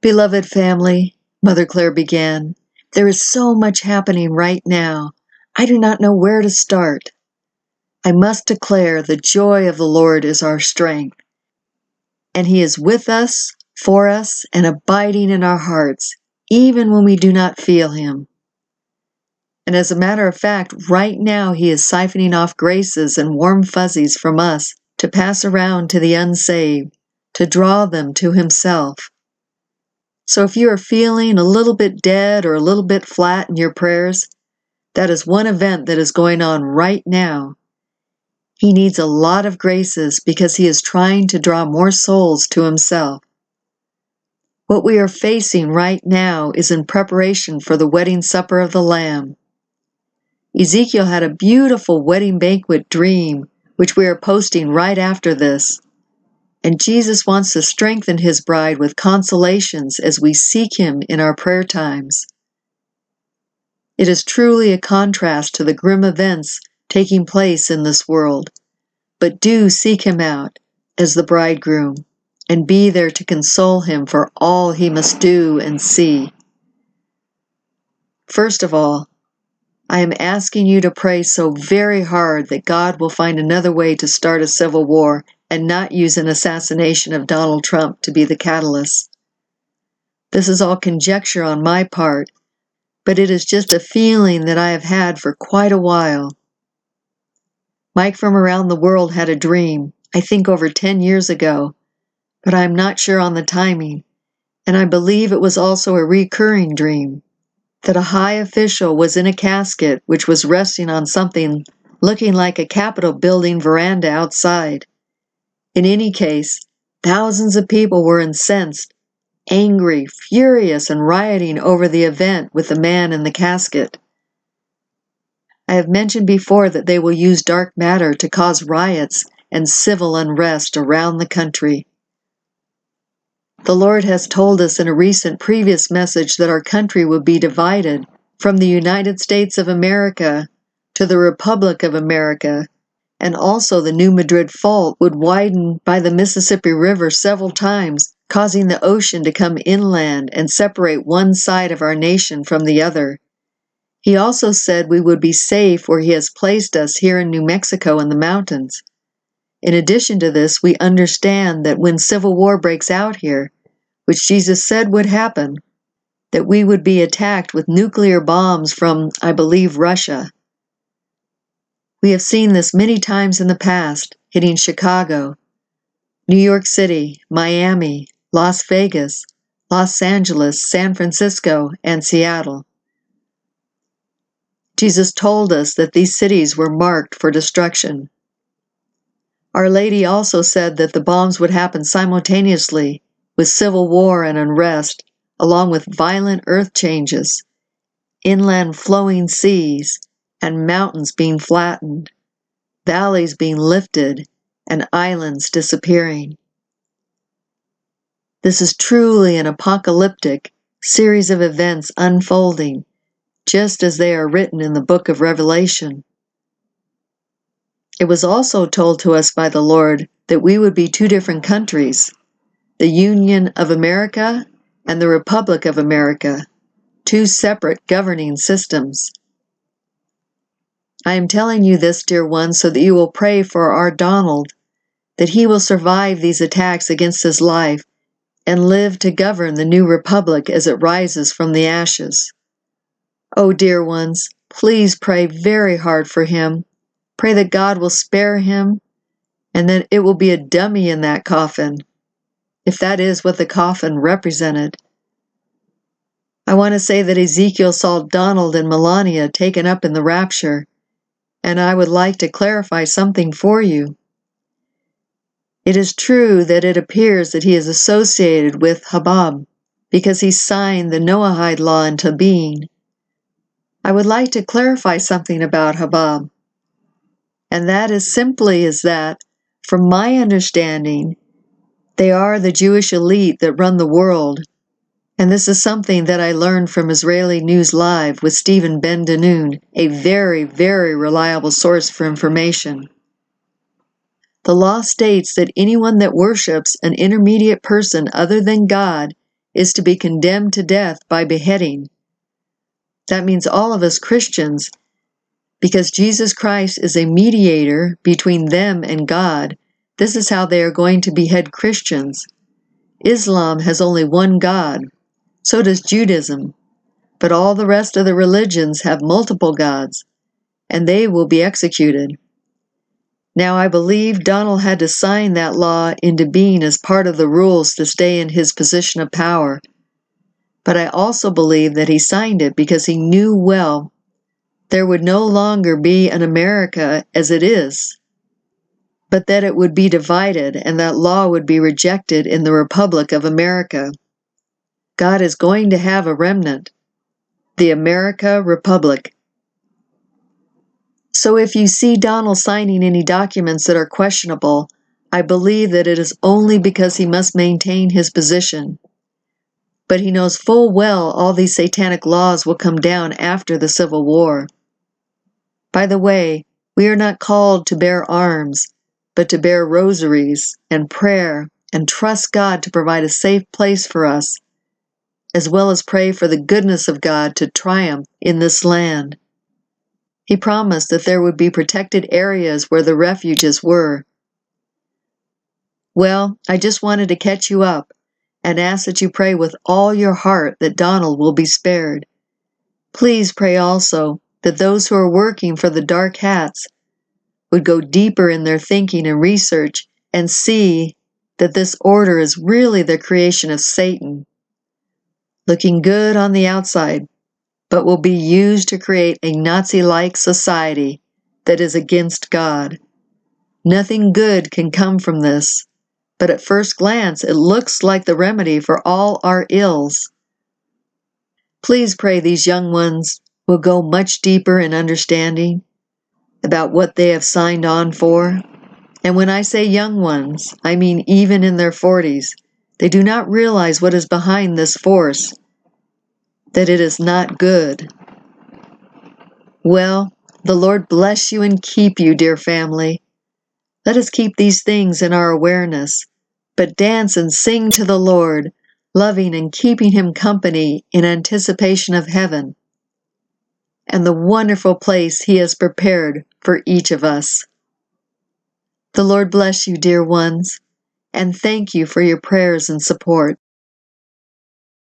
Beloved family, Mother Claire began, there is so much happening right now. I do not know where to start. I must declare the joy of the Lord is our strength, and He is with us, for us, and abiding in our hearts, even when we do not feel Him. And as a matter of fact, right now He is siphoning off graces and warm fuzzies from us to pass around to the unsaved, to draw them to Himself. So if you are feeling a little bit dead or a little bit flat in your prayers, that is one event that is going on right now. He needs a lot of graces because He is trying to draw more souls to Himself. What we are facing right now is in preparation for the wedding supper of the Lamb. Ezekiel had a beautiful wedding banquet dream, which we are posting right after this. And Jesus wants to strengthen His bride with consolations as we seek Him in our prayer times. It is truly a contrast to the grim events taking place in this world, but do seek Him out as the bridegroom and be there to console Him for all He must do and see. First of all, I am asking you to pray so very hard that God will find another way to start a civil war and not use an assassination of Donald Trump to be the catalyst. This is all conjecture on my part, but it is just a feeling that I have had for quite a while. Mike from around the world had a dream, I think over 10 years ago, but I am not sure on the timing, and I believe it was also a recurring dream, that a high official was in a casket which was resting on something looking like a Capitol building veranda outside. In any case, thousands of people were incensed, angry, furious, and rioting over the event with the man in the casket. I have mentioned before that they will use dark matter to cause riots and civil unrest around the country. The Lord has told us in a recent previous message that our country would be divided from the United States of America to the Republic of America, and also the New Madrid Fault would widen by the Mississippi River several times, causing the ocean to come inland and separate one side of our nation from the other. He also said we would be safe where He has placed us here in New Mexico in the mountains. In addition to this, we understand that when civil war breaks out here, which Jesus said would happen, that we would be attacked with nuclear bombs from, I believe, Russia. We have seen this many times in the past, hitting Chicago, New York City, Miami, Las Vegas, Los Angeles, San Francisco, and Seattle. Jesus told us that these cities were marked for destruction. Our Lady also said that the bombs would happen simultaneously with civil war and unrest, along with violent earth changes, inland flowing seas, and mountains being flattened, valleys being lifted, and islands disappearing. This is truly an apocalyptic series of events unfolding, just as they are written in the book of Revelation. It was also told to us by the Lord that we would be two different countries, the Union of America and the Republic of America, two separate governing systems. I am telling you this, dear ones, so that you will pray for our Donald, that he will survive these attacks against his life and live to govern the new republic as it rises from the ashes. Oh, dear ones, please pray very hard for him. Pray that God will spare him and that it will be a dummy in that coffin, if that is what the coffin represented. I want to say that Ezekiel saw Donald and Melania taken up in the rapture, and I would like to clarify something for you. It is true that it appears that he is associated with Habab, because he signed the Noahide law into being. I would like to clarify something about Habab, and that is simply that, from my understanding, they are the Jewish elite that run the world, and this is something that I learned from Israeli News Live with Stephen Ben Danoon, a very, very reliable source for information. The law states that anyone that worships an intermediate person other than God is to be condemned to death by beheading. That means all of us Christians, because Jesus Christ is a mediator between them and God. This is how they are going to behead Christians. Islam has only one God. So does Judaism. But all the rest of the religions have multiple gods, and they will be executed. Now, I believe Donald had to sign that law into being as part of the rules to stay in his position of power. But I also believe that he signed it because he knew well there would no longer be an America as it is, but that it would be divided and that law would be rejected in the Republic of America. God is going to have a remnant, the America Republic. So if you see Donald signing any documents that are questionable, I believe that it is only because he must maintain his position. But he knows full well all these satanic laws will come down after the Civil War. By the way, we are not called to bear arms, but to bear rosaries and prayer and trust God to provide a safe place for us, as well as pray for the goodness of God to triumph in this land. He promised that there would be protected areas where the refuges were. Well, I just wanted to catch you up and ask that you pray with all your heart that Donald will be spared. Please pray also that those who are working for the dark hats would go deeper in their thinking and research and see that this order is really the creation of Satan, looking good on the outside, but will be used to create a Nazi-like society that is against God. Nothing good can come from this, but at first glance it looks like the remedy for all our ills. Please pray these young ones will go much deeper in understanding about what they have signed on for. And when I say young ones, I mean even in their 40s. They do not realize what is behind this force, that it is not good. Well, the Lord bless you and keep you, dear family. Let us keep these things in our awareness, but dance and sing to the Lord, loving and keeping Him company in anticipation of heaven and the wonderful place He has prepared for each of us. The Lord bless you, dear ones, and thank you for your prayers and support.